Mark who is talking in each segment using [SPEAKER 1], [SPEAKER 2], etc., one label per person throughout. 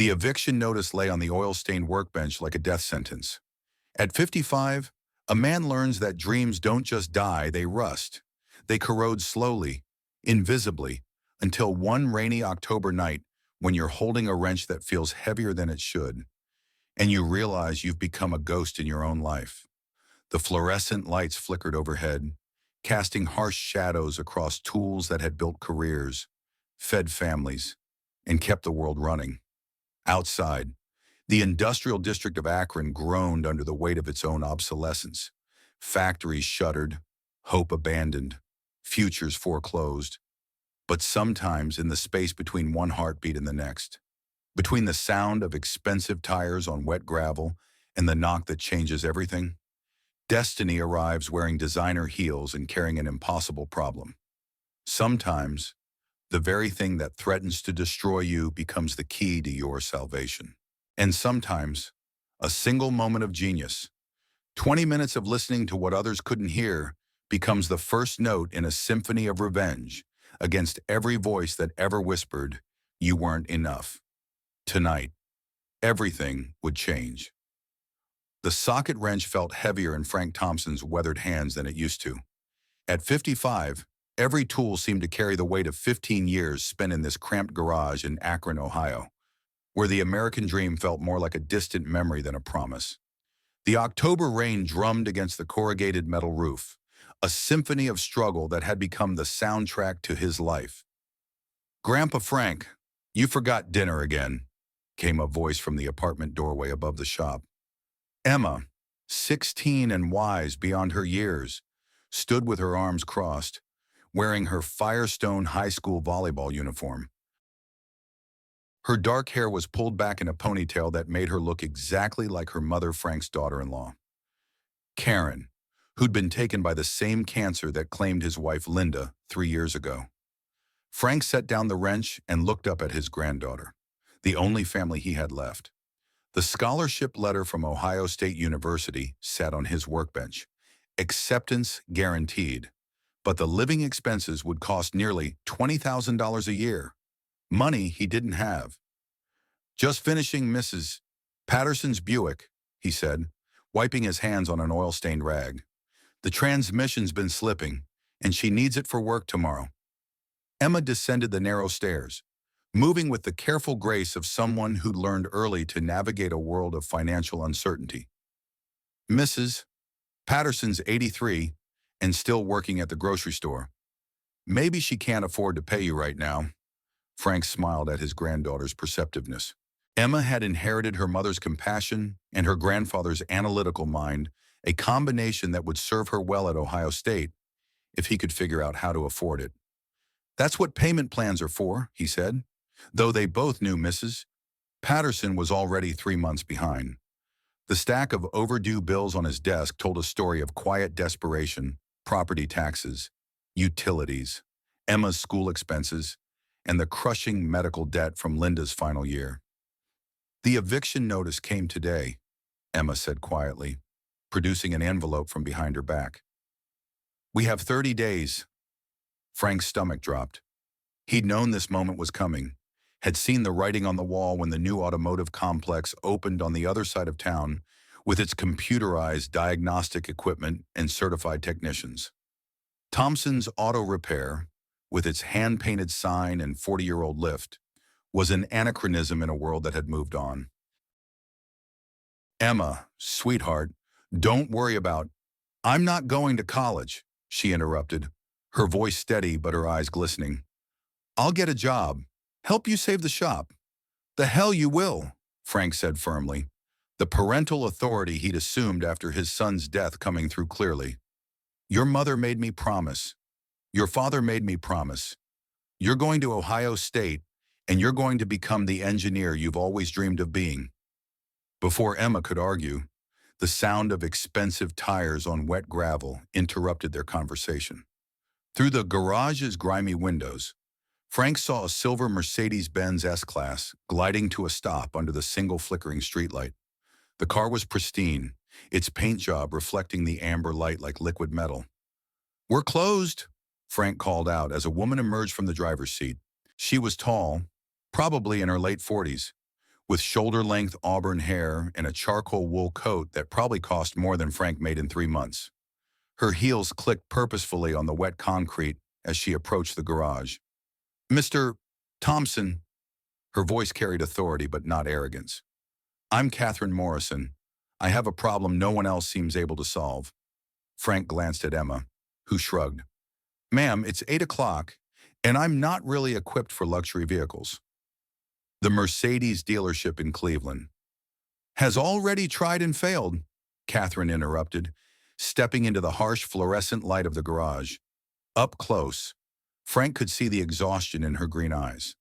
[SPEAKER 1] The eviction notice lay on the oil-stained workbench like a death sentence. At 55, a man learns that dreams don't just die, they rust. They corrode slowly, invisibly, until one rainy October night when you're holding a wrench that feels heavier than it should, and you realize you've become a ghost in your own life. The fluorescent lights flickered overhead, casting harsh shadows across tools that had built careers, fed families, and kept the world running. Outside, the industrial district of Akron groaned under the weight of its own obsolescence. Factories shuttered, hope abandoned, futures foreclosed. But sometimes in the space between one heartbeat and the next, between the sound of expensive tires on wet gravel and the knock that changes everything, destiny arrives wearing designer heels and carrying an impossible problem. Sometimes, the very thing that threatens to destroy you becomes the key to your salvation. And sometimes, a single moment of genius, 20 minutes of listening to what others couldn't hear, becomes the first note in a symphony of revenge against every voice that ever whispered, "You weren't enough." Tonight, everything would change. The socket wrench felt heavier in Frank Thompson's weathered hands than it used to. At 55, every tool seemed to carry the weight of 15 years spent in this cramped garage in Akron, Ohio, where the American dream felt more like a distant memory than a promise. The October rain drummed against the corrugated metal roof, a symphony of struggle that had become the soundtrack to his life. "Grandpa Frank, you forgot dinner again," came a voice from the apartment doorway above the shop. Emma, 16 and wise beyond her years, stood with her arms crossed, wearing her Firestone High School volleyball uniform. Her dark hair was pulled back in a ponytail that made her look exactly like her mother Frank's daughter-in-law, Karen, who'd been taken by the same cancer that claimed his wife Linda 3 years ago. Frank set down the wrench and looked up at his granddaughter, the only family he had left. The scholarship letter from Ohio State University sat on his workbench. Acceptance guaranteed, but the living expenses would cost nearly $20,000 a year. Money he didn't have. "Just finishing Mrs. Patterson's Buick," he said, wiping his hands on an oil-stained rag. "The transmission's been slipping, and she needs it for work tomorrow." Emma descended the narrow stairs, moving with the careful grace of someone who'd learned early to navigate a world of financial uncertainty. "Mrs. Patterson's 83 and still working at the grocery store. Maybe she can't afford to pay you right now." Frank smiled at his granddaughter's perceptiveness. Emma had inherited her mother's compassion and her grandfather's analytical mind, a combination that would serve her well at Ohio State if he could figure out how to afford it. "That's what payment plans are for," he said, though they both knew Mrs. Patterson was already 3 months behind. The stack of overdue bills on his desk told a story of quiet desperation, property taxes, utilities, Emma's school expenses, and the crushing medical debt from Linda's final year. "The eviction notice came today," Emma said quietly, producing an envelope from behind her back. "We have 30 days. Frank's stomach dropped. He'd known this moment was coming, had seen the writing on the wall when the new automotive complex opened on the other side of town with its computerized diagnostic equipment and certified technicians. Thompson's Auto Repair, with its hand-painted sign and 40-year-old lift, was an anachronism in a world that had moved on. "Emma, sweetheart, don't worry about—" "I'm not going to college," she interrupted, her voice steady but her eyes glistening. "I'll get a job, help you save the shop." "The hell you will," Frank said firmly, the parental authority he'd assumed after his son's death coming through clearly. "Your mother made me promise. Your father made me promise. You're going to Ohio State, and you're going to become the engineer you've always dreamed of being." Before Emma could argue, the sound of expensive tires on wet gravel interrupted their conversation. Through the garage's grimy windows, Frank saw a silver Mercedes-Benz S-Class gliding to a stop under the single flickering streetlight. The car was pristine, its paint job reflecting the amber light like liquid metal. "We're closed," Frank called out as a woman emerged from the driver's seat. She was tall, probably in her late 40s, with shoulder-length auburn hair and a charcoal wool coat that probably cost more than Frank made in 3 months. Her heels clicked purposefully on the wet concrete as she approached the garage. "Mr. Thompson," her voice carried authority but not arrogance. "I'm Catherine Morrison. I have a problem no one else seems able to solve." Frank glanced at Emma, who shrugged. "Ma'am, it's 8 o'clock, and I'm not really equipped for luxury vehicles." "The Mercedes dealership in Cleveland has already tried and failed," Catherine interrupted, stepping into the harsh fluorescent light of the garage. Up close, Frank could see the exhaustion in her green eyes,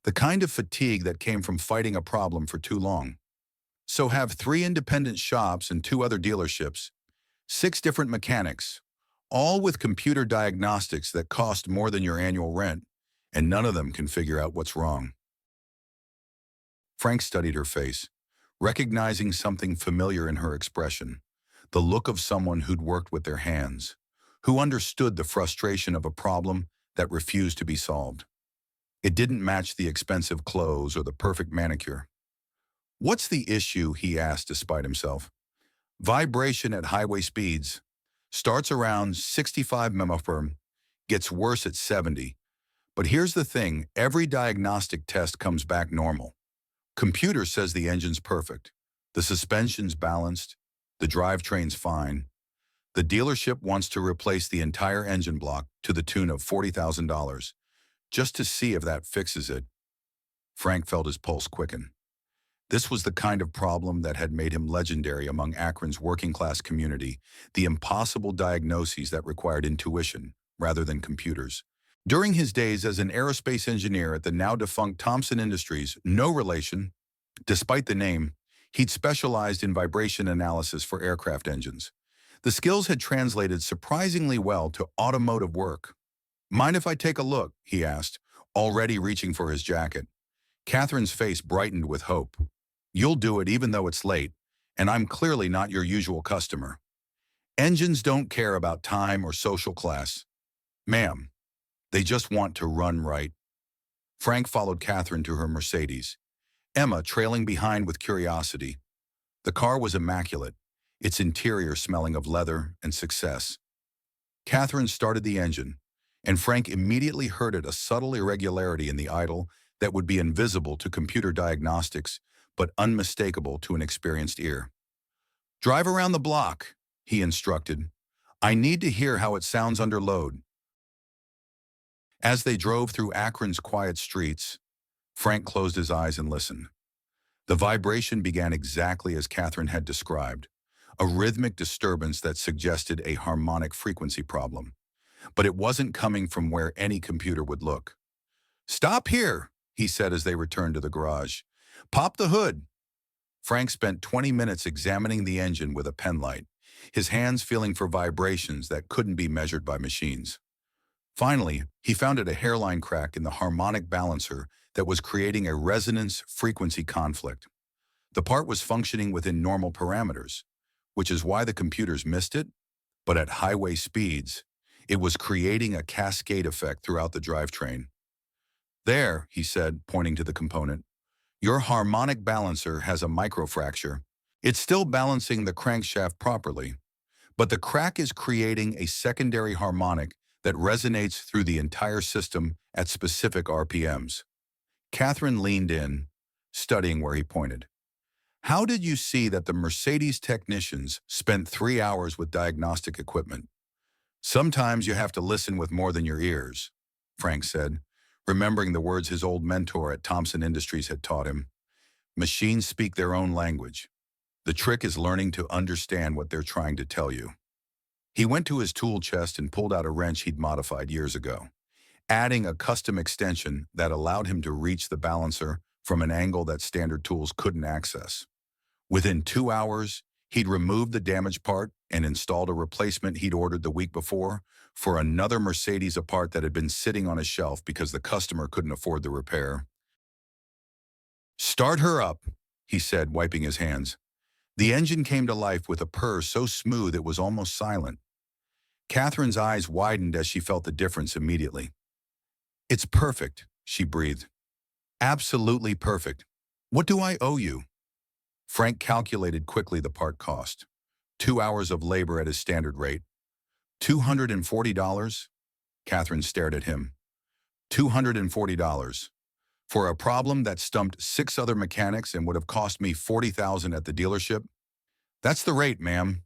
[SPEAKER 1] the kind of fatigue that came from fighting a problem for too long. "So have 3 independent shops and 2 other dealerships, 6 different mechanics, all with computer diagnostics that cost more than your annual rent, and none of them can figure out what's wrong." Frank studied her face, recognizing something familiar in her expression, the look of someone who'd worked with their hands, who understood the frustration of a problem that refused to be solved. It didn't match the expensive clothes or the perfect manicure. "What's the issue?" he asked despite himself. "Vibration at highway speeds. Starts around 65 mmHg, gets worse at 70. But here's the thing, every diagnostic test comes back normal. Computer says the engine's perfect. The suspension's balanced. The drivetrain's fine. The dealership wants to replace the entire engine block to the tune of $40,000, just to see if that fixes it." Frank felt his pulse quicken. This was the kind of problem that had made him legendary among Akron's working-class community, the impossible diagnoses that required intuition rather than computers. During his days as an aerospace engineer at the now-defunct Thompson Industries, no relation, despite the name, he'd specialized in vibration analysis for aircraft engines. The skills had translated surprisingly well to automotive work. "Mind if I take a look?" he asked, already reaching for his jacket. Catherine's face brightened with hope. "You'll do it even though it's late, and I'm clearly not your usual customer. Engines don't care about time or social class. Ma'am, they just want to run right." Frank followed Catherine to her Mercedes, Emma trailing behind with curiosity. The car was immaculate, its interior smelling of leather and success. Catherine started the engine, and Frank immediately heard a subtle irregularity in the idle that would be invisible to computer diagnostics, but unmistakable to an experienced ear. "Drive around the block," he instructed. "I need to hear how it sounds under load." As they drove through Akron's quiet streets, Frank closed his eyes and listened. The vibration began exactly as Catherine had described, a rhythmic disturbance that suggested a harmonic frequency problem. But it wasn't coming from where any computer would look. "Stop here," he said as they returned to the garage. "Pop the hood." Frank spent 20 minutes examining the engine with a penlight, his hands feeling for vibrations that couldn't be measured by machines. Finally, he found a hairline crack in the harmonic balancer that was creating a resonance-frequency conflict. The part was functioning within normal parameters, which is why the computers missed it, but at highway speeds, it was creating a cascade effect throughout the drivetrain. "There," he said, pointing to the component. "Your harmonic balancer has a microfracture. It's still balancing the crankshaft properly, but the crack is creating a secondary harmonic that resonates through the entire system at specific RPMs." Catherine leaned in, studying where he pointed. "How did you see that the Mercedes technicians spent 3 hours with diagnostic equipment?" "Sometimes you have to listen with more than your ears," Frank said, remembering the words his old mentor at Thompson Industries had taught him. "Machines speak their own language. The trick is learning to understand what they're trying to tell you." He went to his tool chest and pulled out a wrench he'd modified years ago, adding a custom extension that allowed him to reach the balancer from an angle that standard tools couldn't access. Within 2 hours, he'd removed the damaged part and installed a replacement he'd ordered the week before for another Mercedes part that had been sitting on a shelf because the customer couldn't afford the repair. "Start her up," he said, wiping his hands. The engine came to life with a purr so smooth it was almost silent. Catherine's eyes widened as she felt the difference immediately. "It's perfect," she breathed. "Absolutely perfect. What do I owe you? Frank calculated quickly the part cost. 2 hours of labor at his standard rate. $240? Catherine stared at him. $240. For a problem that stumped 6 other mechanics and would have cost me $40,000 at the dealership? That's the rate, ma'am.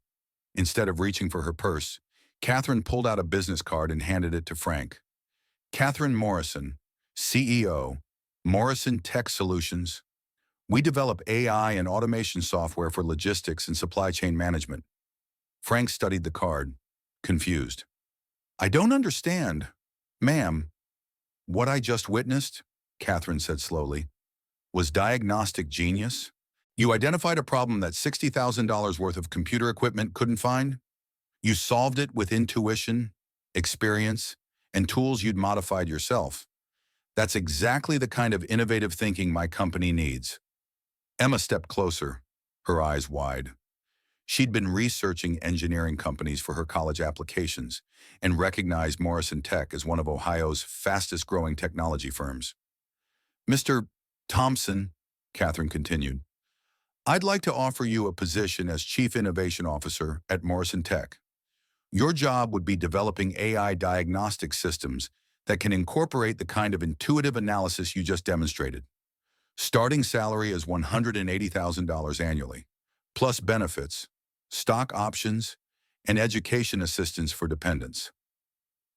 [SPEAKER 1] Instead of reaching for her purse, Catherine pulled out a business card and handed it to Frank. Catherine Morrison, CEO, Morrison Tech Solutions. We develop AI and automation software for logistics and supply chain management. Frank studied the card, confused. I don't understand. Ma'am, what I just witnessed, Catherine said slowly, was diagnostic genius. You identified a problem that $60,000 worth of computer equipment couldn't find. You solved it with intuition, experience, and tools you'd modified yourself. That's exactly the kind of innovative thinking my company needs. Emma stepped closer, her eyes wide. She'd been researching engineering companies for her college applications and recognized Morrison Tech as one of Ohio's fastest-growing technology firms. Mr. Thompson, Catherine continued, I'd like to offer you a position as Chief Innovation Officer at Morrison Tech. Your job would be developing AI diagnostic systems that can incorporate the kind of intuitive analysis you just demonstrated. Starting salary is $180,000 annually, plus benefits, stock options, and education assistance for dependents.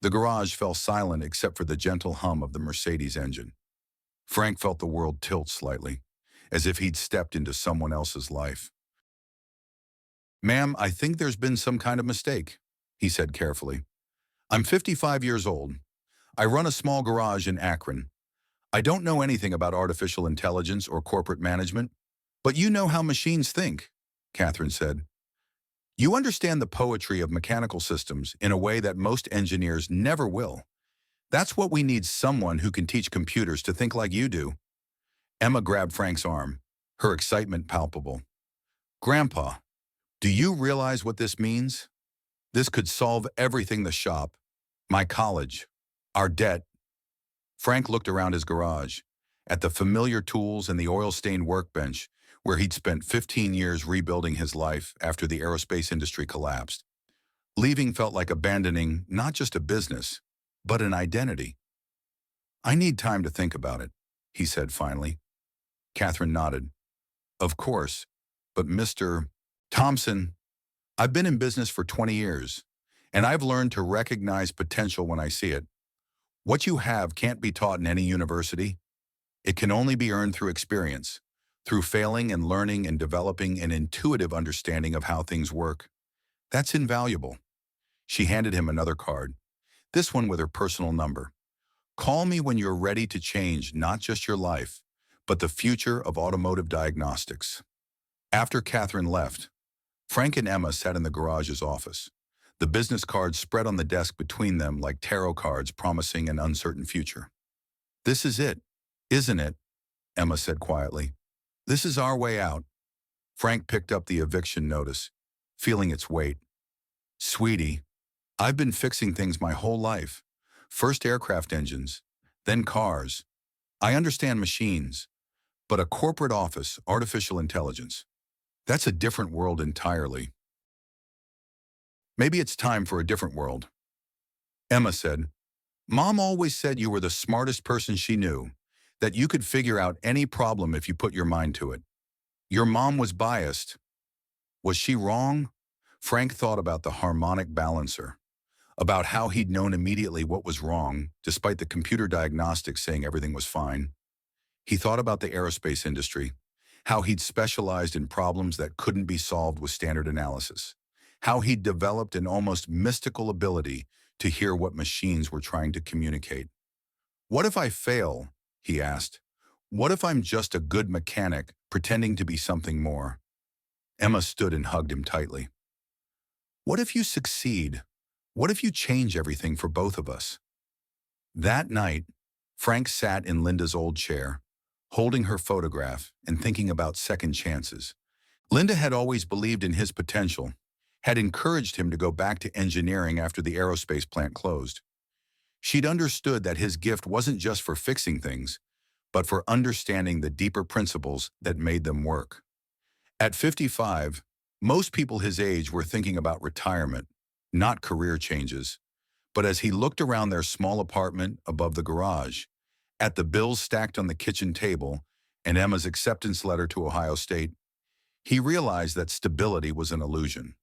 [SPEAKER 1] The garage fell silent except for the gentle hum of the Mercedes engine. Frank felt the world tilt slightly, as if he'd stepped into someone else's life. Ma'am, I think there's been some kind of mistake, he said carefully. I'm 55 years old. I run a small garage in Akron. I don't know anything about artificial intelligence or corporate management, but you know how machines think, Catherine said. You understand the poetry of mechanical systems in a way that most engineers never will. That's what we need, someone who can teach computers to think like you do. Emma grabbed Frank's arm, her excitement palpable. Grandpa, do you realize what this means? This could solve everything: the shop, my college, our debt. Frank looked around his garage, at the familiar tools and the oil-stained workbench where he'd spent 15 years rebuilding his life after the aerospace industry collapsed. Leaving felt like abandoning not just a business, but an identity. I need time to think about it, he said finally. Catherine nodded. Of course, but Mr. Thompson, I've been in business for 20 years, and I've learned to recognize potential when I see it. What you have can't be taught in any university. It can only be earned through experience, through failing and learning and developing an intuitive understanding of how things work. That's invaluable. She handed him another card, this one with her personal number. Call me when you're ready to change not just your life, but the future of automotive diagnostics. After Catherine left, Frank and Emma sat in the garage's office, the business cards spread on the desk between them like tarot cards promising an uncertain future. This is it, isn't it? Emma said quietly. This is our way out. Frank picked up the eviction notice, feeling its weight. Sweetie, I've been fixing things my whole life. First aircraft engines, then cars. I understand machines, but a corporate office, artificial intelligence, that's a different world entirely. Maybe it's time for a different world. Emma said, Mom always said you were the smartest person she knew, that you could figure out any problem if you put your mind to it. Your mom was biased. Was she wrong? Frank thought about the harmonic balancer, about how he'd known immediately what was wrong, despite the computer diagnostics saying everything was fine. He thought about the aerospace industry, how he'd specialized in problems that couldn't be solved with standard analysis, how he'd developed an almost mystical ability to hear what machines were trying to communicate. What if I fail? He asked. What if I'm just a good mechanic pretending to be something more? Emma stood and hugged him tightly. What if you succeed? What if you change everything for both of us? That night, Frank sat in Linda's old chair, holding her photograph and thinking about second chances. Linda had always believed in his potential, had encouraged him to go back to engineering after the aerospace plant closed. She'd understood that his gift wasn't just for fixing things, but for understanding the deeper principles that made them work. At 55, most people his age were thinking about retirement, not career changes. But as he looked around their small apartment above the garage, at the bills stacked on the kitchen table, and Emma's acceptance letter to Ohio State, he realized that stability was an illusion.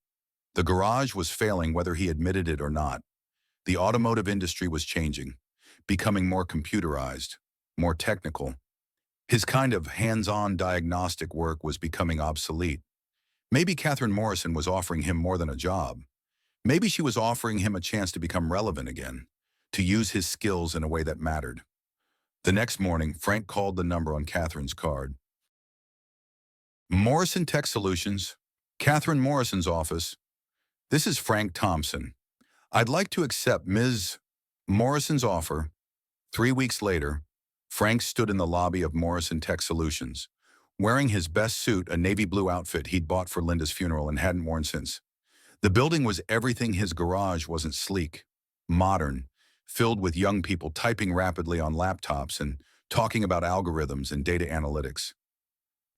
[SPEAKER 1] The garage was failing whether he admitted it or not. The automotive industry was changing, becoming more computerized, more technical. His kind of hands-on diagnostic work was becoming obsolete. Maybe Catherine Morrison was offering him more than a job. Maybe she was offering him a chance to become relevant again, to use his skills in a way that mattered. The next morning, Frank called the number on Catherine's card. Morrison Tech Solutions, Catherine Morrison's office. This is Frank Thompson. I'd like to accept Ms. Morrison's offer. 3 weeks later, Frank stood in the lobby of Morrison Tech Solutions, wearing his best suit, a navy blue outfit he'd bought for Linda's funeral and hadn't worn since. The building was everything his garage wasn't: sleek, modern, filled with young people typing rapidly on laptops and talking about algorithms and data analytics.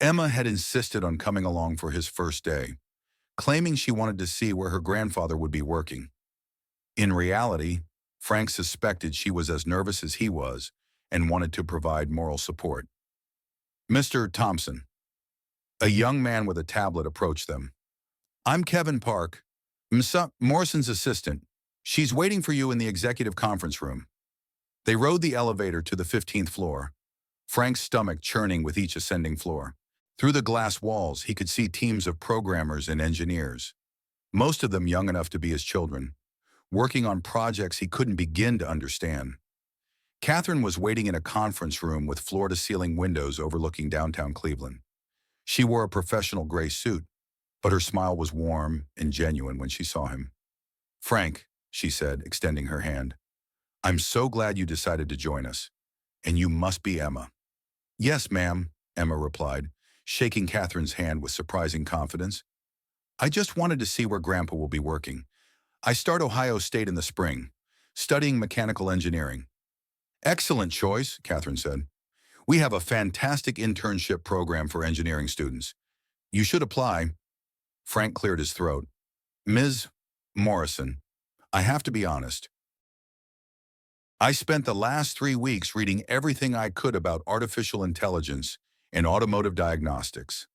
[SPEAKER 1] Emma had insisted on coming along for his first day, claiming she wanted to see where her grandfather would be working. In reality, Frank suspected she was as nervous as he was and wanted to provide moral support. Mr. Thompson, a young man with a tablet, approached them. I'm Kevin Park, Morrison's assistant. She's waiting for you in the executive conference room. They rode the elevator to the 15th floor, Frank's stomach churning with each ascending floor. Through the glass walls, he could see teams of programmers and engineers, most of them young enough to be his children, working on projects he couldn't begin to understand. Catherine was waiting in a conference room with floor-to-ceiling windows overlooking downtown Cleveland. She wore a professional gray suit, but her smile was warm and genuine when she saw him. Frank, she said, extending her hand, I'm so glad you decided to join us. And you must be Emma. Yes, ma'am, Emma replied, shaking Catherine's hand with surprising confidence. I just wanted to see where Grandpa will be working. I start Ohio State in the spring, studying mechanical engineering. Excellent choice, Catherine said. We have a fantastic internship program for engineering students. You should apply. Frank cleared his throat. Ms. Morrison, I have to be honest. I spent the last 3 weeks reading everything I could about artificial intelligence and automotive diagnostics.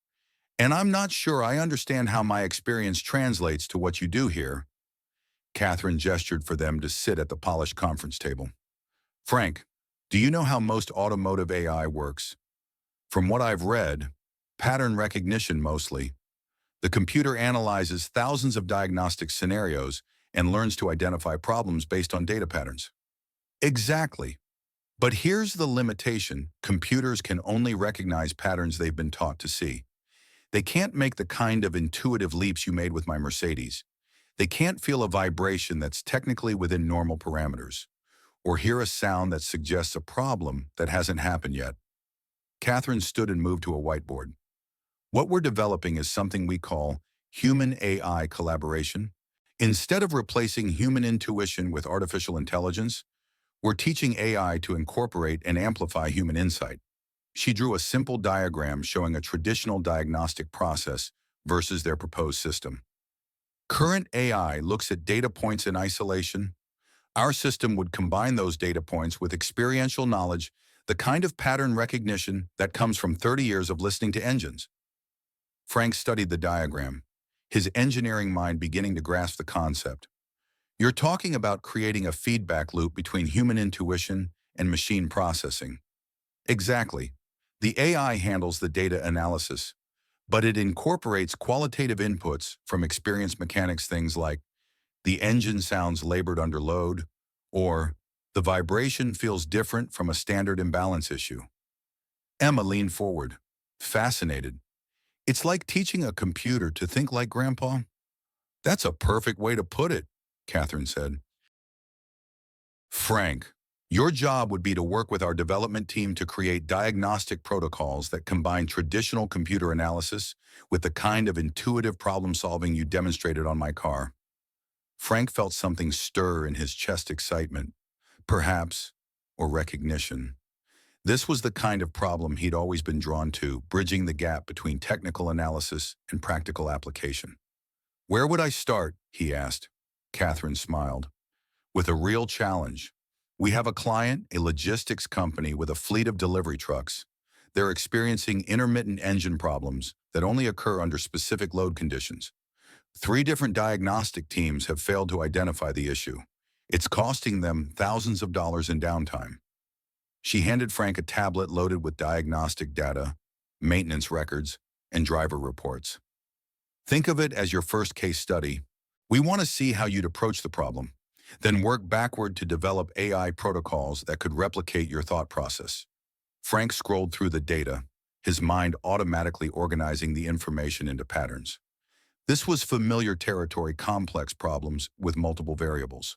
[SPEAKER 1] And I'm not sure I understand how my experience translates to what you do here. Catherine gestured for them to sit at the polished conference table. Frank, do you know how most automotive AI works? From what I've read, pattern recognition mostly. The computer analyzes thousands of diagnostic scenarios and learns to identify problems based on data patterns. Exactly. But here's the limitation. Computers can only recognize patterns they've been taught to see. They can't make the kind of intuitive leaps you made with my Mercedes. They can't feel a vibration that's technically within normal parameters, or hear a sound that suggests a problem that hasn't happened yet. Catherine stood and moved to a whiteboard. What we're developing is something we call human-AI collaboration. Instead of replacing human intuition with artificial intelligence, we're teaching AI to incorporate and amplify human insight. She drew a simple diagram showing a traditional diagnostic process versus their proposed system. Current AI looks at data points in isolation. Our system would combine those data points with experiential knowledge, the kind of pattern recognition that comes from 30 years of listening to engines. Frank studied the diagram, his engineering mind beginning to grasp the concept. You're talking about creating a feedback loop between human intuition and machine processing. Exactly. The AI handles the data analysis, but it incorporates qualitative inputs from experienced mechanics, things like the engine sounds labored under load, or the vibration feels different from a standard imbalance issue. Emma leaned forward, fascinated. It's like teaching a computer to think like Grandpa. That's a perfect way to put it, Catherine said. Frank, your job would be to work with our development team to create diagnostic protocols that combine traditional computer analysis with the kind of intuitive problem-solving you demonstrated on my car. Frank felt something stir in his chest: excitement, perhaps, or recognition. This was the kind of problem he'd always been drawn to, bridging the gap between technical analysis and practical application. "Where would I start?" he asked. Catherine smiled. "With a real challenge. We have a client, a logistics company with a fleet of delivery trucks. They're experiencing intermittent engine problems that only occur under specific load conditions. 3 different diagnostic teams have failed to identify the issue. It's costing them thousands of dollars in downtime." She handed Frank a tablet loaded with diagnostic data, maintenance records, and driver reports. "Think of it as your first case study. We want to see how you'd approach the problem, then work backward to develop AI protocols that could replicate your thought process." Frank scrolled through the data, his mind automatically organizing the information into patterns. This was familiar territory, complex problems with multiple variables,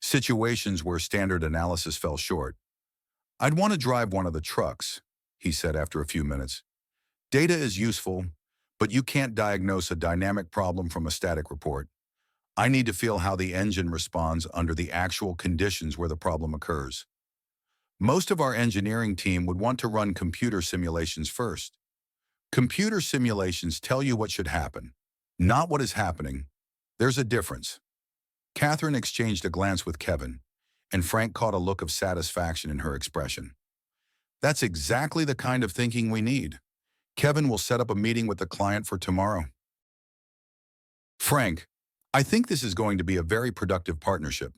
[SPEAKER 1] situations where standard analysis fell short. "I'd want to drive one of the trucks," he said after a few minutes. "Data is useful, but you can't diagnose a dynamic problem from a static report. I need to feel how the engine responds under the actual conditions where the problem occurs." Most of our engineering team would want to run computer simulations first. Computer simulations tell you what should happen, not what is happening. There's a difference. Catherine exchanged a glance with Kevin, and Frank caught a look of satisfaction in her expression. "That's exactly the kind of thinking we need. Kevin will set up a meeting with the client for tomorrow." "Frank, I think this is going to be a very productive partnership."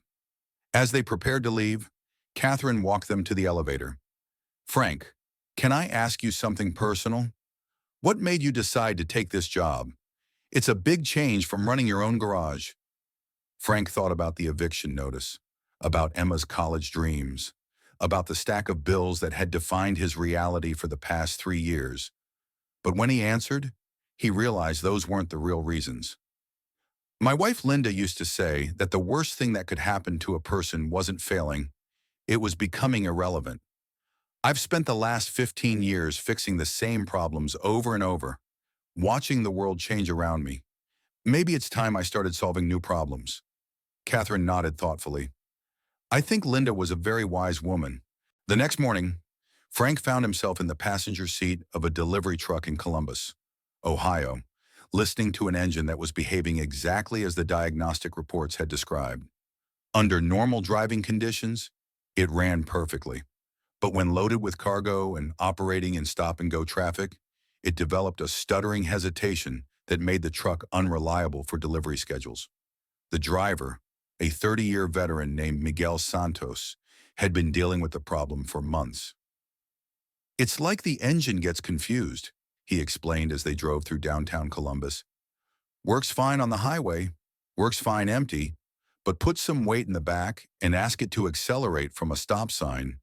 [SPEAKER 1] As they prepared to leave, Catherine walked them to the elevator. "Frank, can I ask you something personal? What made you decide to take this job? It's a big change from running your own garage." Frank thought about the eviction notice, about Emma's college dreams, about the stack of bills that had defined his reality for the past 3 years. But when he answered, he realized those weren't the real reasons. "My wife Linda used to say that the worst thing that could happen to a person wasn't failing, it was becoming irrelevant. I've spent the last 15 years fixing the same problems over and over, watching the world change around me. Maybe it's time I started solving new problems." Catherine nodded thoughtfully. "I think Linda was a very wise woman." The next morning, Frank found himself in the passenger seat of a delivery truck in Columbus, Ohio, listening to an engine that was behaving exactly as the diagnostic reports had described. Under normal driving conditions, it ran perfectly. But when loaded with cargo and operating in stop-and-go traffic, it developed a stuttering hesitation that made the truck unreliable for delivery schedules. The driver, a 30-year veteran named Miguel Santos, had been dealing with the problem for months. "It's like the engine gets confused," he explained as they drove through downtown Columbus. "Works fine on the highway, works fine empty, but put some weight in the back and ask it to accelerate from a stop sign,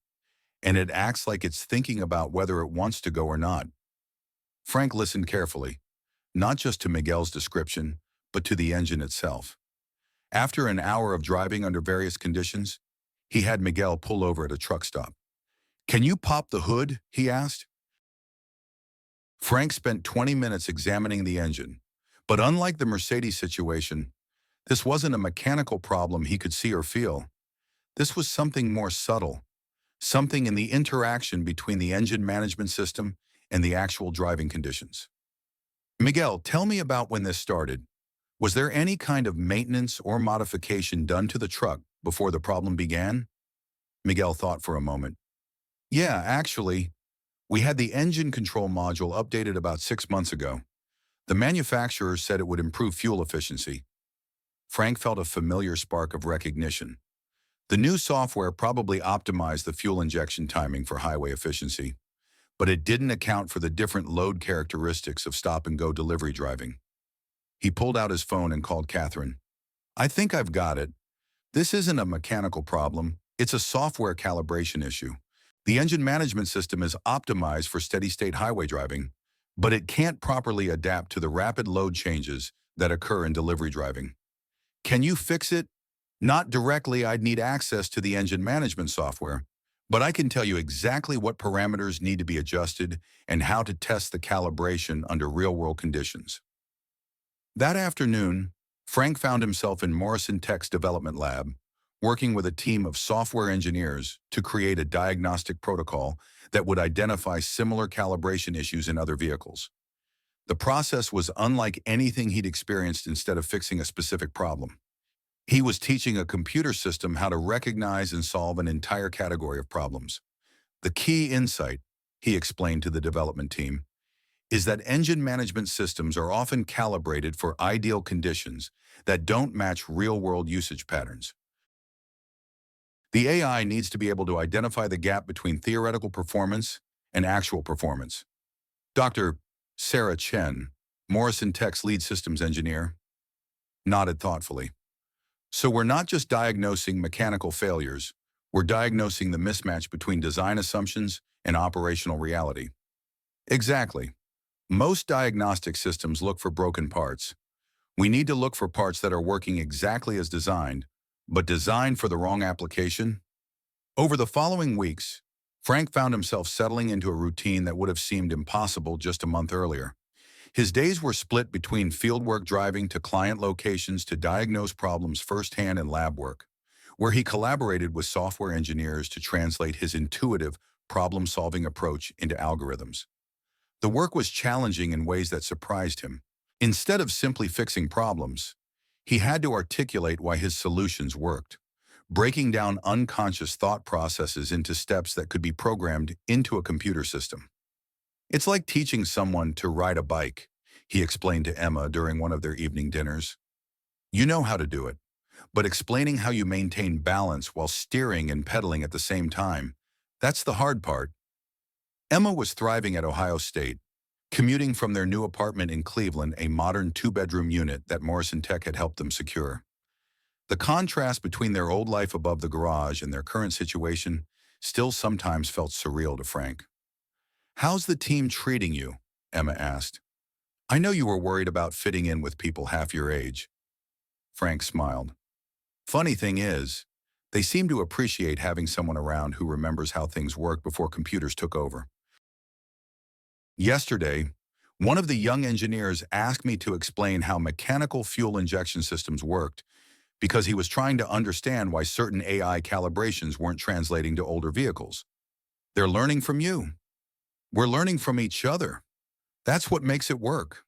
[SPEAKER 1] and it acts like it's thinking about whether it wants to go or not." Frank listened carefully, not just to Miguel's description, but to the engine itself. After an hour of driving under various conditions, he had Miguel pull over at a truck stop. "Can you pop the hood?" he asked. Frank spent 20 minutes examining the engine, but unlike the Mercedes situation, this wasn't a mechanical problem he could see or feel. This was something more subtle, something in the interaction between the engine management system and the actual driving conditions. "Miguel, tell me about when this started. Was there any kind of maintenance or modification done to the truck before the problem began?" Miguel thought for a moment. "Yeah, actually, we had the engine control module updated about 6 months ago. The manufacturer said it would improve fuel efficiency." Frank felt a familiar spark of recognition. The new software probably optimized the fuel injection timing for highway efficiency, but it didn't account for the different load characteristics of stop-and-go delivery driving. He pulled out his phone and called Catherine. "I think I've got it. This isn't a mechanical problem, it's a software calibration issue. The engine management system is optimized for steady-state highway driving, but it can't properly adapt to the rapid load changes that occur in delivery driving. Can you fix it?" "Not directly, I'd need access to the engine management software, but I can tell you exactly what parameters need to be adjusted and how to test the calibration under real-world conditions." That afternoon, Frank found himself in Morrison Tech's development lab, working with a team of software engineers to create a diagnostic protocol that would identify similar calibration issues in other vehicles. The process was unlike anything he'd experienced. Instead of fixing a specific problem, he was teaching a computer system how to recognize and solve an entire category of problems. The key insight, he explained to the development team, is that engine management systems are often calibrated for ideal conditions that don't match real-world usage patterns. The AI needs to be able to identify the gap between theoretical performance and actual performance. Dr. Sarah Chen, Morrison Tech's lead systems engineer, nodded thoughtfully. So we're not just diagnosing mechanical failures, we're diagnosing the mismatch between design assumptions and operational reality. Exactly. Most diagnostic systems look for broken parts. We need to look for parts that are working exactly as designed, but designed for the wrong application. Over the following weeks, Frank found himself settling into a routine that would have seemed impossible just a month earlier. His days were split between fieldwork, driving to client locations to diagnose problems firsthand, and lab work, where he collaborated with software engineers to translate his intuitive, problem-solving approach into algorithms. The work was challenging in ways that surprised him. Instead of simply fixing problems, he had to articulate why his solutions worked, breaking down unconscious thought processes into steps that could be programmed into a computer system. It's like teaching someone to ride a bike, he explained to Emma during one of their evening dinners. You know how to do it, but explaining how you maintain balance while steering and pedaling at the same time, that's the hard part. Emma was thriving at Ohio State, commuting from their new apartment in Cleveland, a modern two-bedroom unit that Morrison Tech had helped them secure. The contrast between their old life above the garage and their current situation still sometimes felt surreal to Frank. "How's the team treating you?" Emma asked. "I know you were worried about fitting in with people half your age." Frank smiled. "Funny thing is, they seem to appreciate having someone around who remembers how things worked before computers took over." Yesterday, one of the young engineers asked me to explain how mechanical fuel injection systems worked because he was trying to understand why certain AI calibrations weren't translating to older vehicles. "They're learning from you. We're learning from each other. That's what makes it work."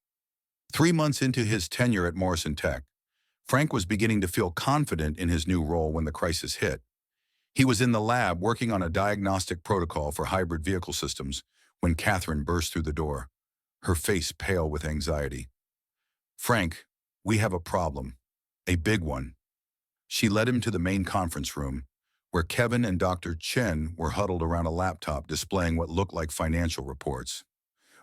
[SPEAKER 1] 3 months into his tenure at Morrison Tech, Frank was beginning to feel confident in his new role when the crisis hit. He was in the lab working on a diagnostic protocol for hybrid vehicle systems when Catherine burst through the door, her face pale with anxiety. "Frank, we have a problem. A big one." She led him to the main conference room, where Kevin and Dr. Chen were huddled around a laptop displaying what looked like financial reports.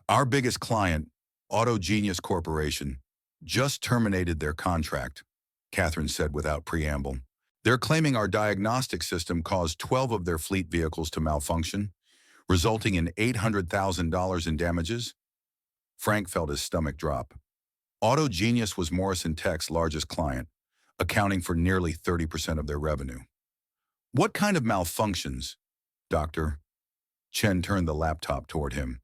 [SPEAKER 1] "Our biggest client, Auto Genius Corporation, just terminated their contract," Catherine said without preamble. "They're claiming our diagnostic system caused 12 of their fleet vehicles to malfunction, resulting in $800,000 in damages." Frank felt his stomach drop. Auto Genius was Morrison Tech's largest client, accounting for nearly 30% of their revenue. "What kind of malfunctions, Doctor?" Chen turned the laptop toward him.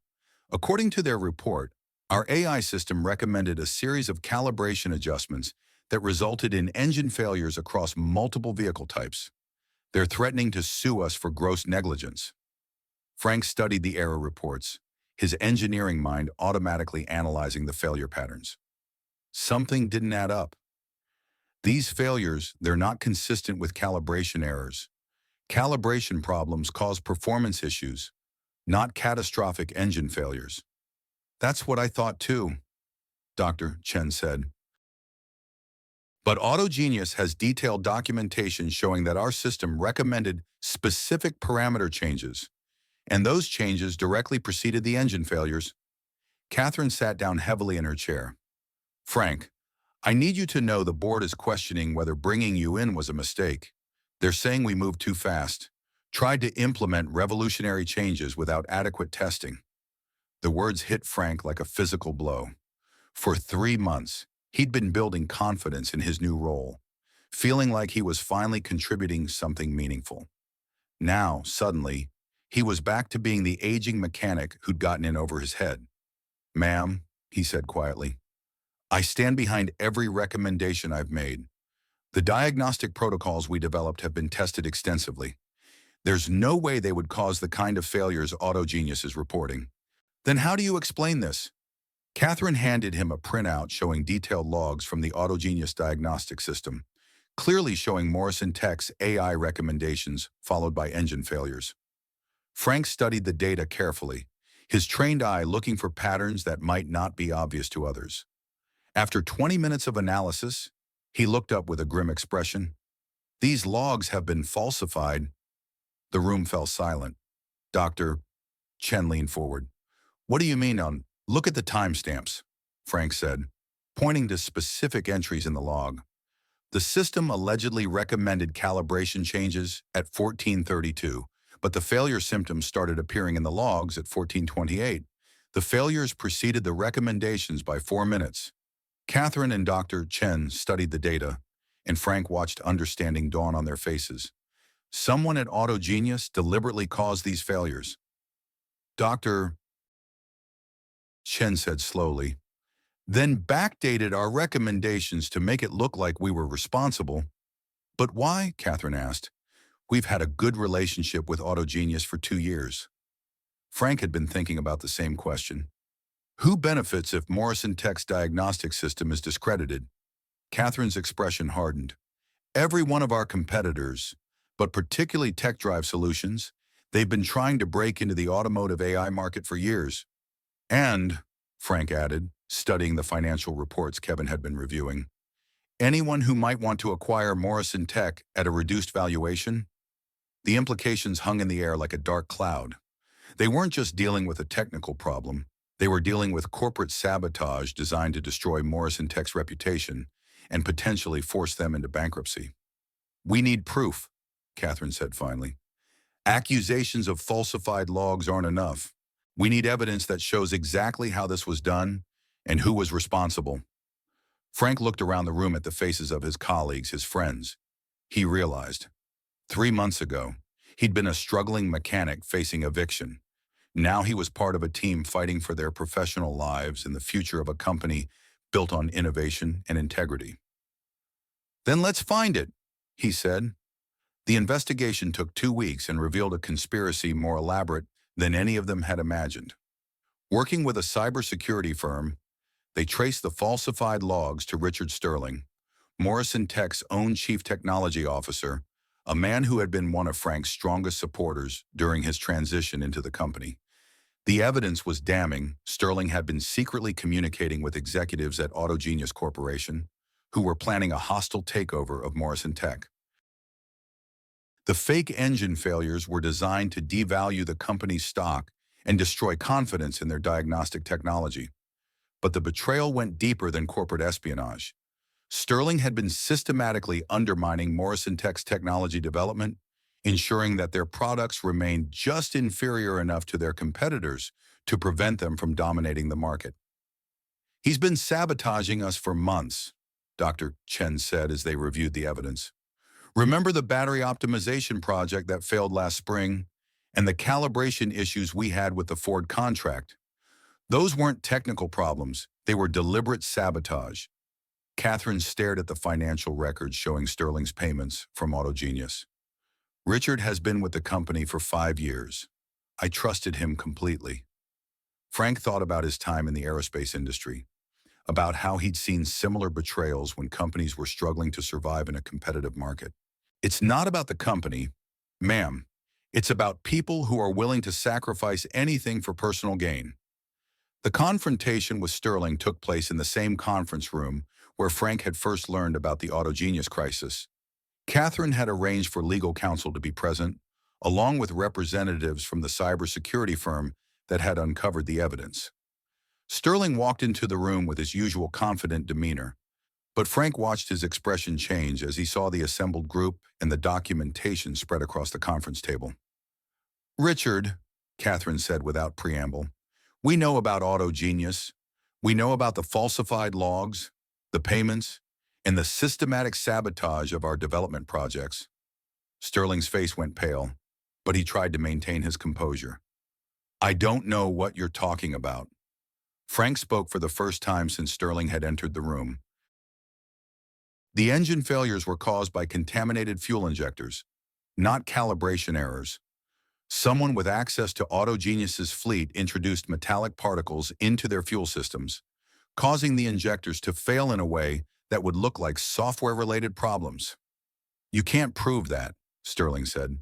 [SPEAKER 1] "According to their report, our AI system recommended a series of calibration adjustments that resulted in engine failures across multiple vehicle types. They're threatening to sue us for gross negligence." Frank studied the error reports, his engineering mind automatically analyzing the failure patterns. Something didn't add up. These failures, they're not consistent with calibration errors. Calibration problems cause performance issues, not catastrophic engine failures. "That's what I thought too," Dr. Chen said. "But AutoGenius has detailed documentation showing that our system recommended specific parameter changes, and those changes directly preceded the engine failures." Catherine sat down heavily in her chair. "Frank, I need you to know the board is questioning whether bringing you in was a mistake. They're saying we moved too fast, tried to implement revolutionary changes without adequate testing." The words hit Frank like a physical blow. For 3 months, he'd been building confidence in his new role, feeling like he was finally contributing something meaningful. Now, suddenly, he was back to being the aging mechanic who'd gotten in over his head. "Ma'am," he said quietly, "I stand behind every recommendation I've made, The diagnostic protocols we developed have been tested extensively. There's no way they would cause the kind of failures AutoGenius is reporting. Then how do you explain this? Catherine handed him a printout showing detailed logs from the AutoGenius diagnostic system, clearly showing Morrison Tech's AI recommendations followed by engine failures. Frank studied the data carefully, his trained eye looking for patterns that might not be obvious to others. After 20 minutes of analysis, he looked up with a grim expression. These logs have been falsified. The room fell silent. Dr. Chen leaned forward. What do you mean on, look at the timestamps, Frank said, pointing to specific entries in the log. The system allegedly recommended calibration changes at 1432, but the failure symptoms started appearing in the logs at 1428. The failures preceded the recommendations by 4 minutes. Catherine and Dr. Chen studied the data, and Frank watched understanding dawn on their faces. Someone at AutoGenius deliberately caused these failures. Dr. Chen said slowly, then backdated our recommendations to make it look like we were responsible. But why? Catherine asked. We've had a good relationship with AutoGenius for 2 years. Frank had been thinking about the same question. Who benefits if Morrison Tech's diagnostic system is discredited? Catherine's expression hardened. Every one of our competitors, but particularly Tech Drive Solutions, they've been trying to break into the automotive AI market for years. And, Frank added, studying the financial reports Kevin had been reviewing, anyone who might want to acquire Morrison Tech at a reduced valuation? The implications hung in the air like a dark cloud. They weren't just dealing with a technical problem. They were dealing with corporate sabotage designed to destroy Morrison Tech's reputation and potentially force them into bankruptcy. We need proof, Catherine said finally. Accusations of falsified logs aren't enough. We need evidence that shows exactly how this was done and who was responsible. Frank looked around the room at the faces of his colleagues, his friends. He realized, 3 months ago, he'd been a struggling mechanic facing eviction. Now he was part of a team fighting for their professional lives and the future of a company built on innovation and integrity. Then let's find it, he said. The investigation took 2 weeks and revealed a conspiracy more elaborate than any of them had imagined. Working with a cybersecurity firm, they traced the falsified logs to Richard Sterling, Morrison Tech's own chief technology officer, a man who had been one of Frank's strongest supporters during his transition into the company. The evidence was damning. Sterling had been secretly communicating with executives at AutoGenius Corporation, who were planning a hostile takeover of Morrison Tech. The fake engine failures were designed to devalue the company's stock and destroy confidence in their diagnostic technology. But the betrayal went deeper than corporate espionage. Sterling had been systematically undermining Morrison Tech's technology development, ensuring that their products remained just inferior enough to their competitors to prevent them from dominating the market. He's been sabotaging us for months, Dr. Chen said as they reviewed the evidence. Remember the battery optimization project that failed last spring and the calibration issues we had with the Ford contract? Those weren't technical problems. They were deliberate sabotage. Catherine stared at the financial records showing Sterling's payments from AutoGenius. Richard has been with the company for 5 years. I trusted him completely. Frank thought about his time in the aerospace industry, about how he'd seen similar betrayals when companies were struggling to survive in a competitive market. It's not about the company, ma'am. It's about people who are willing to sacrifice anything for personal gain. The confrontation with Sterling took place in the same conference room where Frank had first learned about the AutoGenius crisis. Catherine had arranged for legal counsel to be present, along with representatives from the cybersecurity firm that had uncovered the evidence. Sterling walked into the room with his usual confident demeanor, but Frank watched his expression change as he saw the assembled group and the documentation spread across the conference table. Richard, Catherine said without preamble, we know about AutoGenius. We know about the falsified logs, the payments, and the systematic sabotage of our development projects. Sterling's face went pale, but he tried to maintain his composure. I don't know what you're talking about. Frank spoke for the first time since Sterling had entered the room. The engine failures were caused by contaminated fuel injectors, not calibration errors. Someone with access to AutoGenius's fleet introduced metallic particles into their fuel systems, causing the injectors to fail in a way that would look like software-related problems. You can't prove that, Sterling said,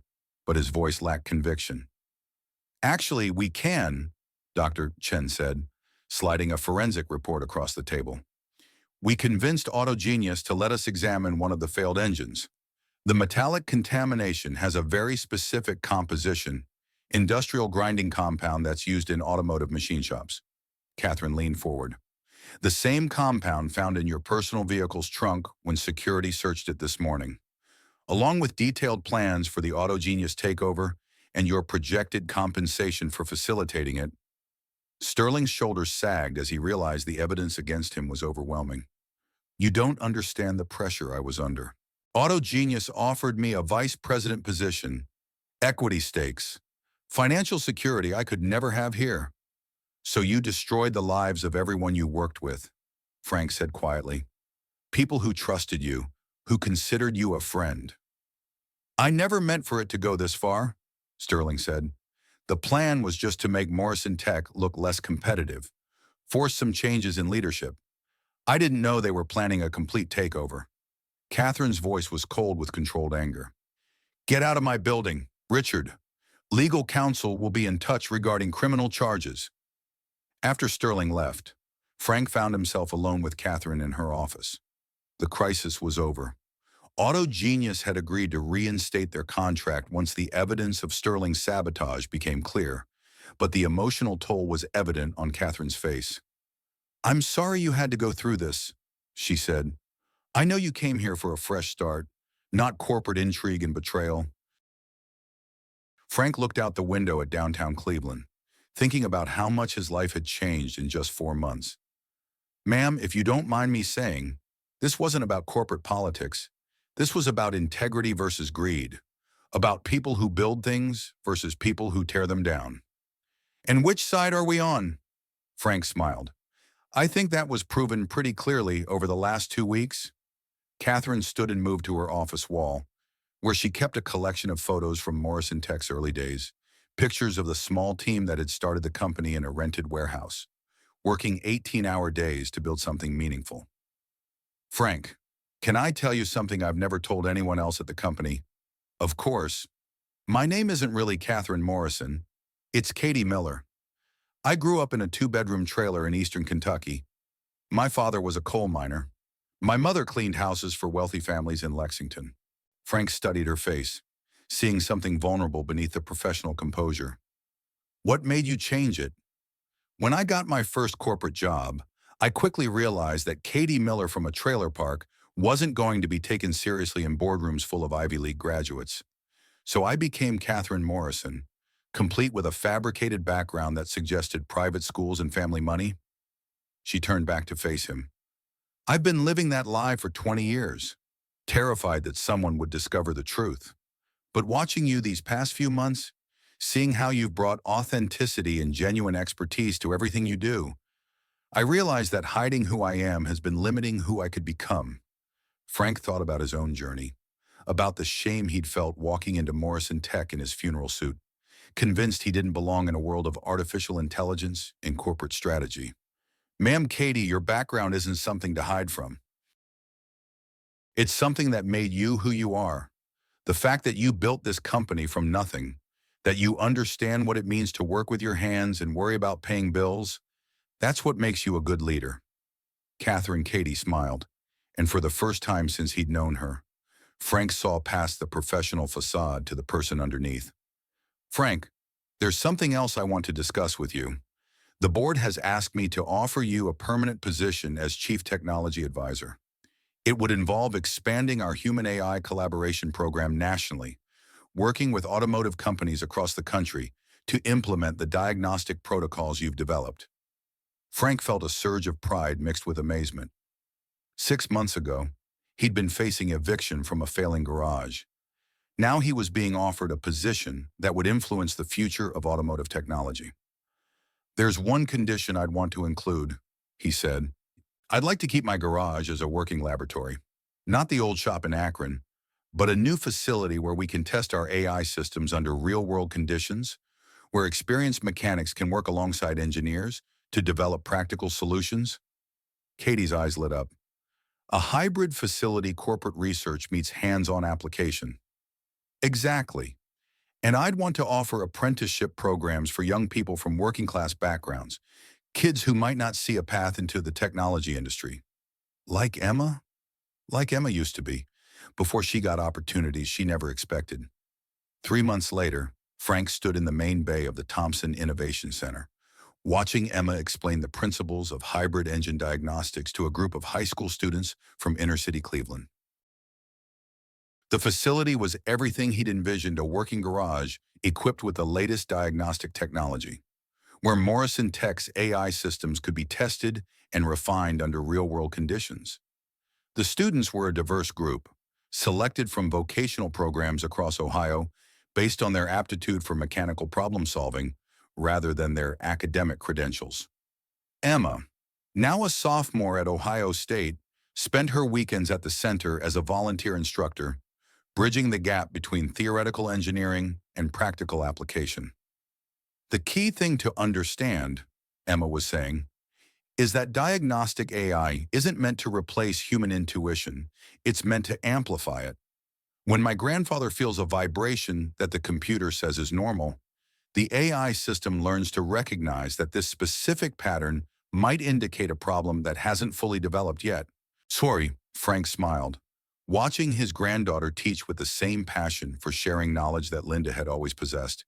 [SPEAKER 1] but his voice lacked conviction. Actually, we can, Dr. Chen said, sliding a forensic report across the table. We convinced AutoGenius to let us examine one of the failed engines. The metallic contamination has a very specific composition, industrial grinding compound that's used in automotive machine shops. Catherine leaned forward. The same compound found in your personal vehicle's trunk when security searched it this morning. Along with detailed plans for the AutoGenius takeover and your projected compensation for facilitating it, Sterling's shoulders sagged as he realized the evidence against him was overwhelming. You don't understand the pressure I was under. AutoGenius offered me a vice president position, equity stakes, financial security I could never have here. So you destroyed the lives of everyone you worked with, Frank said quietly. People who trusted you, who considered you a friend. I never meant for it to go this far, Sterling said. The plan was just to make Morrison Tech look less competitive, force some changes in leadership. I didn't know they were planning a complete takeover. Catherine's voice was cold with controlled anger. Get out of my building, Richard. Legal counsel will be in touch regarding criminal charges. After Sterling left, Frank found himself alone with Catherine in her office. The crisis was over. AutoGenius had agreed to reinstate their contract once the evidence of Sterling's sabotage became clear, but the emotional toll was evident on Catherine's face. I'm sorry you had to go through this, she said. I know you came here for a fresh start, not corporate intrigue and betrayal. Frank looked out the window at downtown Cleveland, thinking about how much his life had changed in just 4 months. Ma'am, if you don't mind me saying, this wasn't about corporate politics. This was about integrity versus greed, about people who build things versus people who tear them down. And which side are we on? Frank smiled. I think that was proven pretty clearly over the last 2 weeks. Catherine stood and moved to her office wall, where she kept a collection of photos from Morrison Tech's early days, pictures of the small team that had started the company in a rented warehouse, working 18-hour days to build something meaningful. Frank, can I tell you something I've never told anyone else at the company? Of course. My name isn't really Catherine Morrison. It's Katie Miller. I grew up in a 2-bedroom trailer in eastern Kentucky. My father was a coal miner. My mother cleaned houses for wealthy families in Lexington. Frank studied her face, seeing something vulnerable beneath the professional composure. What made you change it? When I got my first corporate job, I quickly realized that Katie Miller from a trailer park wasn't going to be taken seriously in boardrooms full of Ivy League graduates. So I became Catherine Morrison, complete with a fabricated background that suggested private schools and family money. She turned back to face him. I've been living that lie for 20 years, terrified that someone would discover the truth. But watching you these past few months, seeing how you've brought authenticity and genuine expertise to everything you do, I realized that hiding who I am has been limiting who I could become. Frank thought about his own journey, about the shame he'd felt walking into Morrison Tech in his funeral suit, convinced he didn't belong in a world of artificial intelligence and corporate strategy. Ma'am Katie, your background isn't something to hide from. It's something that made you who you are. The fact that you built this company from nothing, that you understand what it means to work with your hands and worry about paying bills, that's what makes you a good leader. Katie smiled, and for the first time since he'd known her, Frank saw past the professional facade to the person underneath. Frank, there's something else I want to discuss with you. The board has asked me to offer you a permanent position as Chief Technology Advisor. It would involve expanding our human AI collaboration program nationally, working with automotive companies across the country to implement the diagnostic protocols you've developed. Frank felt a surge of pride mixed with amazement. 6 months ago, he'd been facing eviction from a failing garage. Now he was being offered a position that would influence the future of automotive technology. There's one condition I'd want to include, he said. I'd like to keep my garage as a working laboratory. Not the old shop in Akron, but a new facility where we can test our AI systems under real-world conditions, where experienced mechanics can work alongside engineers to develop practical solutions. Katie's eyes lit up. A hybrid facility corporate research meets hands-on application. Exactly. And I'd want to offer apprenticeship programs for young people from working-class backgrounds, kids who might not see a path into the technology industry. Like Emma? Like Emma used to be, before she got opportunities she never expected. 3 months later, Frank stood in the main bay of the Thompson Innovation Center, watching Emma explain the principles of hybrid engine diagnostics to a group of high school students from inner-city Cleveland. The facility was everything he'd envisioned: a working garage equipped with the latest diagnostic technology, where Morrison Tech's AI systems could be tested and refined under real-world conditions. The students were a diverse group, selected from vocational programs across Ohio based on their aptitude for mechanical problem-solving rather than their academic credentials. Emma, now a sophomore at Ohio State, spent her weekends at the center as a volunteer instructor, bridging the gap between theoretical engineering and practical application. The key thing to understand, Emma was saying, is that diagnostic AI isn't meant to replace human intuition, it's meant to amplify it. When my grandfather feels a vibration that the computer says is normal, the AI system learns to recognize that this specific pattern might indicate a problem that hasn't fully developed yet. Sorry, Frank smiled, watching his granddaughter teach with the same passion for sharing knowledge that Linda had always possessed.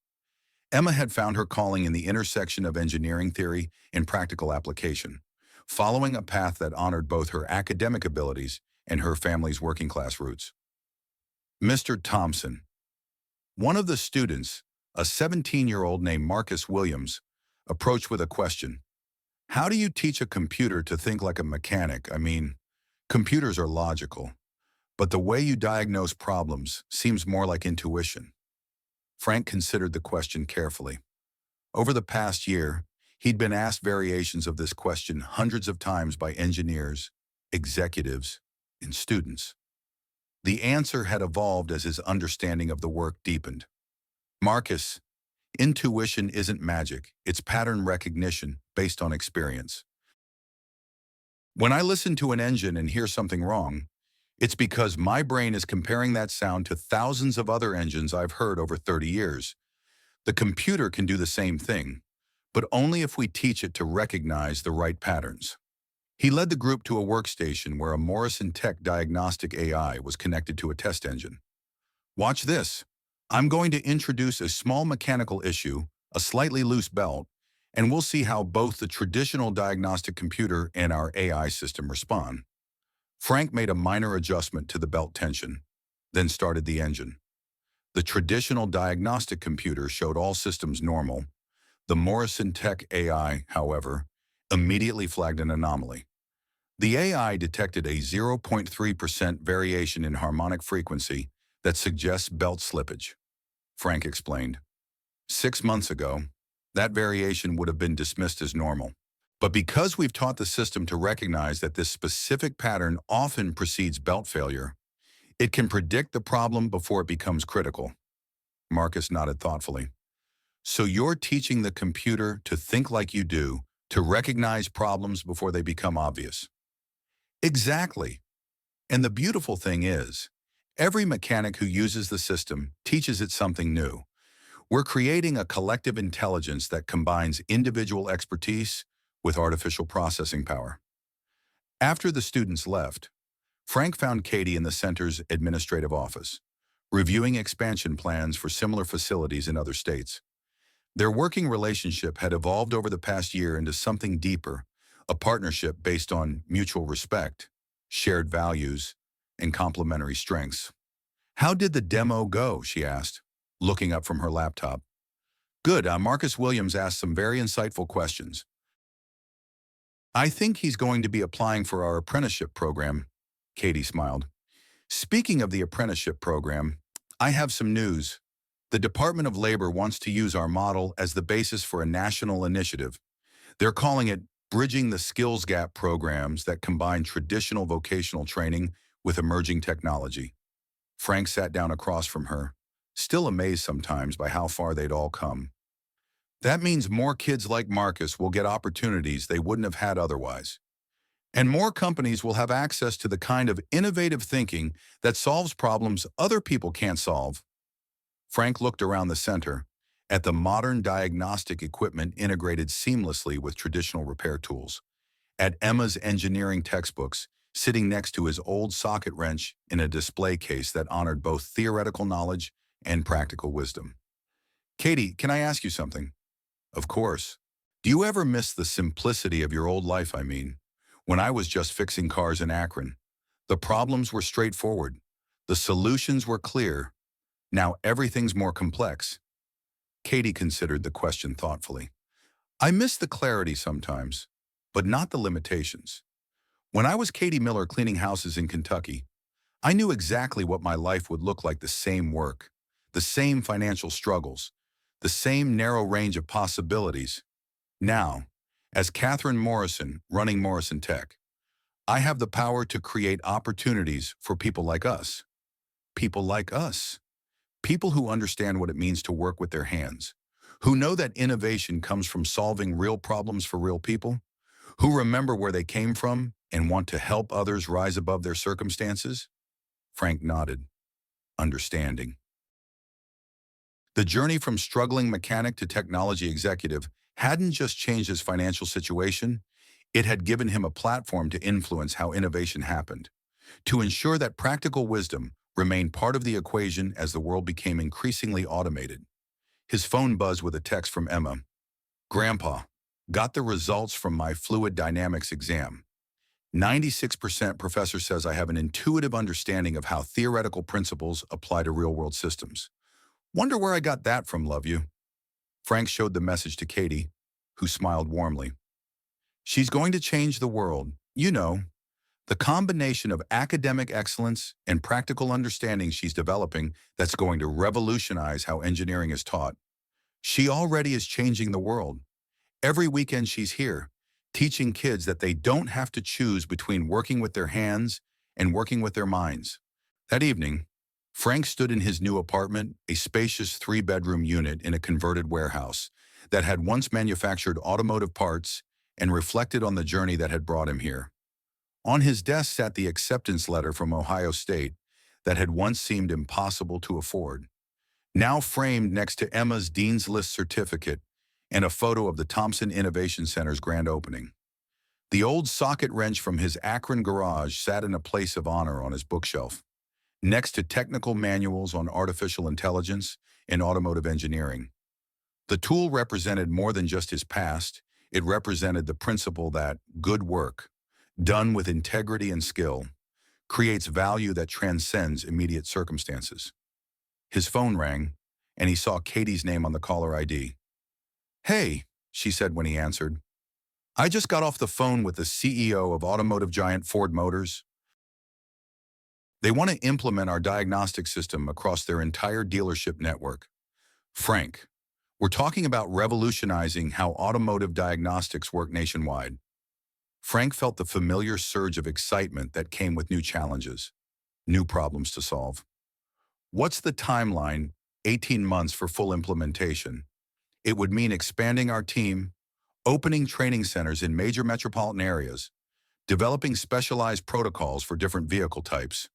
[SPEAKER 1] Emma had found her calling in the intersection of engineering theory and practical application, following a path that honored both her academic abilities and her family's working-class roots. Mr. Thompson, one of the students, a 17-year-old named Marcus Williams, approached with a question. How do you teach a computer to think like a mechanic? I mean, computers are logical, but the way you diagnose problems seems more like intuition. Frank considered the question carefully. Over the past year, he'd been asked variations of this question hundreds of times by engineers, executives, and students. The answer had evolved as his understanding of the work deepened. Marcus, intuition isn't magic, it's pattern recognition based on experience. When I listen to an engine and hear something wrong, it's because my brain is comparing that sound to thousands of other engines I've heard over 30 years. The computer can do the same thing, but only if we teach it to recognize the right patterns. He led the group to a workstation where a Morrison Tech diagnostic AI was connected to a test engine. Watch this. I'm going to introduce a small mechanical issue, a slightly loose belt, and we'll see how both the traditional diagnostic computer and our AI system respond. Frank made a minor adjustment to the belt tension, then started the engine. The traditional diagnostic computer showed all systems normal. The Morrison Tech AI, however, immediately flagged an anomaly. The AI detected a 0.3% variation in harmonic frequency that suggests belt slippage. Frank explained. 6 months ago, that variation would have been dismissed as normal. But because we've taught the system to recognize that this specific pattern often precedes belt failure, it can predict the problem before it becomes critical. Marcus nodded thoughtfully. So you're teaching the computer to think like you do, to recognize problems before they become obvious. Exactly. And the beautiful thing is, every mechanic who uses the system teaches it something new. We're creating a collective intelligence that combines individual expertise with artificial processing power. After the students left, Frank found Katie in the center's administrative office, reviewing expansion plans for similar facilities in other states. Their working relationship had evolved over the past year into something deeper, a partnership based on mutual respect, shared values, and complementary strengths. How did the demo go? She asked, looking up from her laptop. Good, Marcus Williams asked some very insightful questions. I think he's going to be applying for our apprenticeship program, Katie smiled. Speaking of the apprenticeship program, I have some news. The Department of Labor wants to use our model as the basis for a national initiative. They're calling it Bridging the Skills Gap programs that combine traditional vocational training with emerging technology. Frank sat down across from her, still amazed sometimes by how far they'd all come. That means more kids like Marcus will get opportunities they wouldn't have had otherwise. And more companies will have access to the kind of innovative thinking that solves problems other people can't solve. Frank looked around the center at the modern diagnostic equipment integrated seamlessly with traditional repair tools, at Emma's engineering textbooks sitting next to his old socket wrench in a display case that honored both theoretical knowledge and practical wisdom. Katie, can I ask you something? Of course. Do you ever miss the simplicity of your old life, I mean? When I was just fixing cars in Akron, the problems were straightforward. The solutions were clear. Now everything's more complex. Katie considered the question thoughtfully. I miss the clarity sometimes, but not the limitations. When I was Katie Miller cleaning houses in Kentucky, I knew exactly what my life would look like: the same work, the same financial struggles, the same narrow range of possibilities. Now, as Catherine Morrison running Morrison Tech, I have the power to create opportunities for people like us. People like us. People who understand what it means to work with their hands, who know that innovation comes from solving real problems for real people, who remember where they came from and want to help others rise above their circumstances. Frank nodded, understanding. The journey from struggling mechanic to technology executive hadn't just changed his financial situation, it had given him a platform to influence how innovation happened, to ensure that practical wisdom remained part of the equation as the world became increasingly automated. His phone buzzed with a text from Emma. Grandpa, got the results from my fluid dynamics exam. 96% professor says I have an intuitive understanding of how theoretical principles apply to real-world systems. Wonder where I got that from, love you. Frank showed the message to Katie, who smiled warmly. She's going to change the world. You know, the combination of academic excellence and practical understanding she's developing that's going to revolutionize how engineering is taught. She already is changing the world. Every weekend she's here, teaching kids that they don't have to choose between working with their hands and working with their minds. That evening, Frank stood in his new apartment, a spacious 3-bedroom unit in a converted warehouse that had once manufactured automotive parts and reflected on the journey that had brought him here. On his desk sat the acceptance letter from Ohio State that had once seemed impossible to afford, now framed next to Emma's Dean's List certificate and a photo of the Thompson Innovation Center's grand opening. The old socket wrench from his Akron garage sat in a place of honor on his bookshelf, next to technical manuals on artificial intelligence and automotive engineering. The tool represented more than just his past. It represented the principle that good work, done with integrity and skill, creates value that transcends immediate circumstances. His phone rang, and he saw Katie's name on the caller ID. Hey, she said when he answered. I just got off the phone with the CEO of automotive giant Ford Motors. They want to implement our diagnostic system across their entire dealership network. Frank, we're talking about revolutionizing how automotive diagnostics work nationwide. Frank felt the familiar surge of excitement that came with new challenges, new problems to solve. What's the timeline? 18 months for full implementation. It would mean expanding our team, opening training centers in major metropolitan areas, developing specialized protocols for different vehicle types.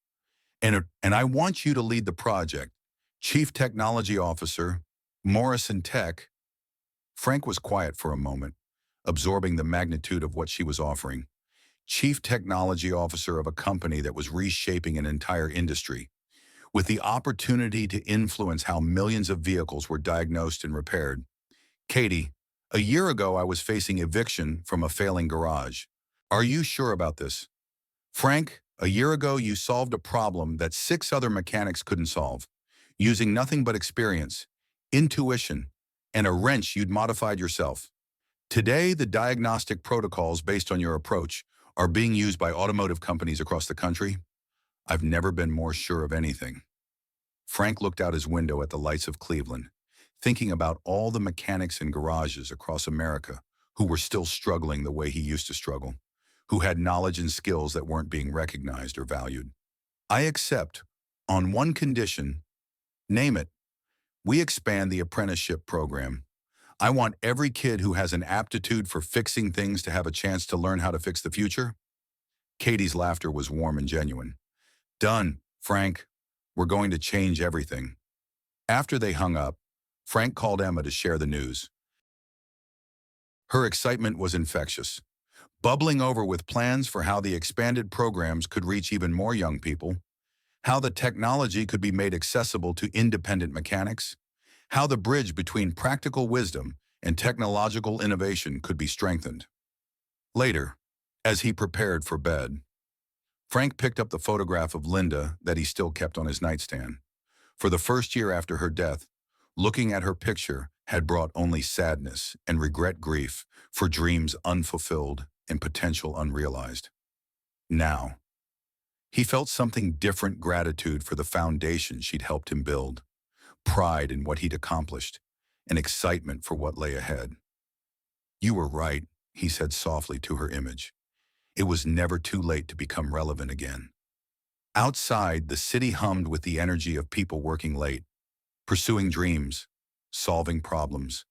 [SPEAKER 1] And I want you to lead the project. Chief Technology Officer, Morrison Tech. Frank was quiet for a moment, absorbing the magnitude of what she was offering. Chief Technology Officer of a company that was reshaping an entire industry, with the opportunity to influence how millions of vehicles were diagnosed and repaired. Katie, a year ago I was facing eviction from a failing garage. Are you sure about this? Frank, a year ago you solved a problem that 6 other mechanics couldn't solve, using nothing but experience, intuition, and a wrench you'd modified yourself. Today, the diagnostic protocols based on your approach are being used by automotive companies across the country. I've never been more sure of anything. Frank looked out his window at the lights of Cleveland, thinking about all the mechanics in garages across America who were still struggling the way he used to struggle, who had knowledge and skills that weren't being recognized or valued. I accept, on one condition, name it. We expand the apprenticeship program. I want every kid who has an aptitude for fixing things to have a chance to learn how to fix the future. Katie's laughter was warm and genuine. Done, Frank. We're going to change everything. After they hung up, Frank called Emma to share the news. Her excitement was infectious, bubbling over with plans for how the expanded programs could reach even more young people, how the technology could be made accessible to independent mechanics, how the bridge between practical wisdom and technological innovation could be strengthened. Later, as he prepared for bed, Frank picked up the photograph of Linda that he still kept on his nightstand. For the first year after her death, looking at her picture had brought only sadness and grief for dreams unfulfilled and potential unrealized. Now, he felt something different: gratitude for the foundation she'd helped him build, pride in what he'd accomplished, and excitement for what lay ahead. You were right, he said softly to her image. It was never too late to become relevant again. Outside, the city hummed with the energy of people working late, pursuing dreams, solving problems,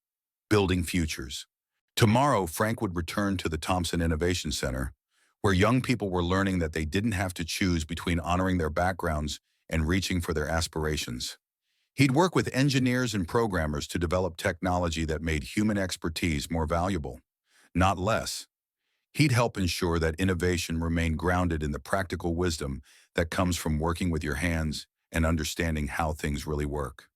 [SPEAKER 1] building futures. Tomorrow, Frank would return to the Thompson Innovation Center, where young people were learning that they didn't have to choose between honoring their backgrounds and reaching for their aspirations. He'd work with engineers and programmers to develop technology that made human expertise more valuable, not less. He'd help ensure that innovation remained grounded in the practical wisdom that comes from working with your hands and understanding how things really work.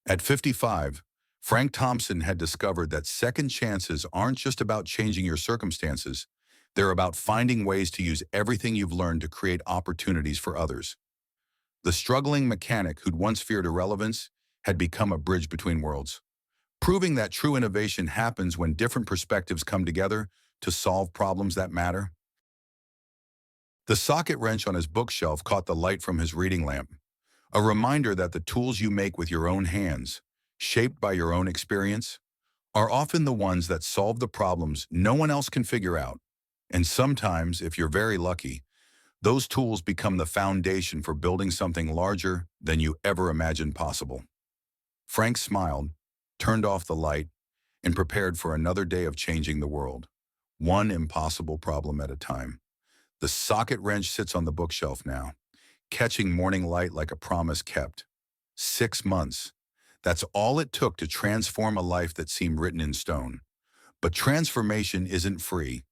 [SPEAKER 1] At 55, Frank Thompson had discovered that second chances aren't just about changing your circumstances, they're about finding ways to use everything you've learned to create opportunities for others. The struggling mechanic who'd once feared irrelevance had become a bridge between worlds, proving that true innovation happens when different perspectives come together to solve problems that matter. The socket wrench on his bookshelf caught the light from his reading lamp, a reminder that the tools you make with your own hands, shaped by your own experience, are often the ones that solve the problems no one else can figure out. And sometimes, if you're very lucky, those tools become the foundation for building something larger than you ever imagined possible. Frank smiled, turned off the light, and prepared for another day of changing the world, one impossible problem at a time. The socket wrench sits on the bookshelf now, catching morning light like a promise kept. 6 months. That's all it took to transform a life that seemed written in stone. But transformation isn't free.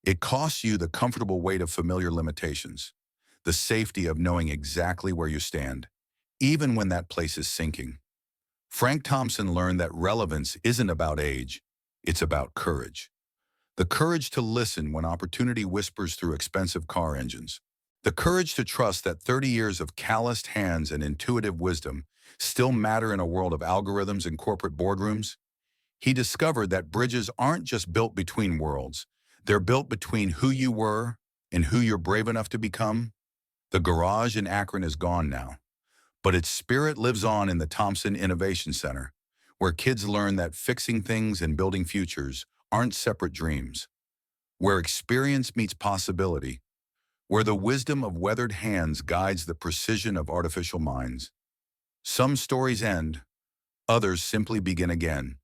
[SPEAKER 1] It costs you the comfortable weight of familiar limitations, the safety of knowing exactly where you stand, even when that place is sinking. Frank Thompson learned that relevance isn't about age, it's about courage. The courage to listen when opportunity whispers through expensive car engines. The courage to trust that 30 years of calloused hands and intuitive wisdom still matter in a world of algorithms and corporate boardrooms. He discovered that bridges aren't just built between worlds, they're built between who you were and who you're brave enough to become. The garage in Akron is gone now, but its spirit lives on in the Thompson Innovation Center, where kids learn that fixing things and building futures aren't separate dreams, where experience meets possibility, where the wisdom of weathered hands guides the precision of artificial minds. Some stories end, others simply begin again,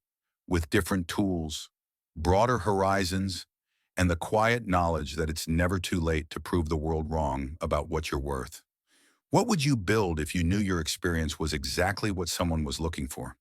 [SPEAKER 1] with different tools, broader horizons, and the quiet knowledge that it's never too late to prove the world wrong about what you're worth. What would you build if you knew your experience was exactly what someone was looking for?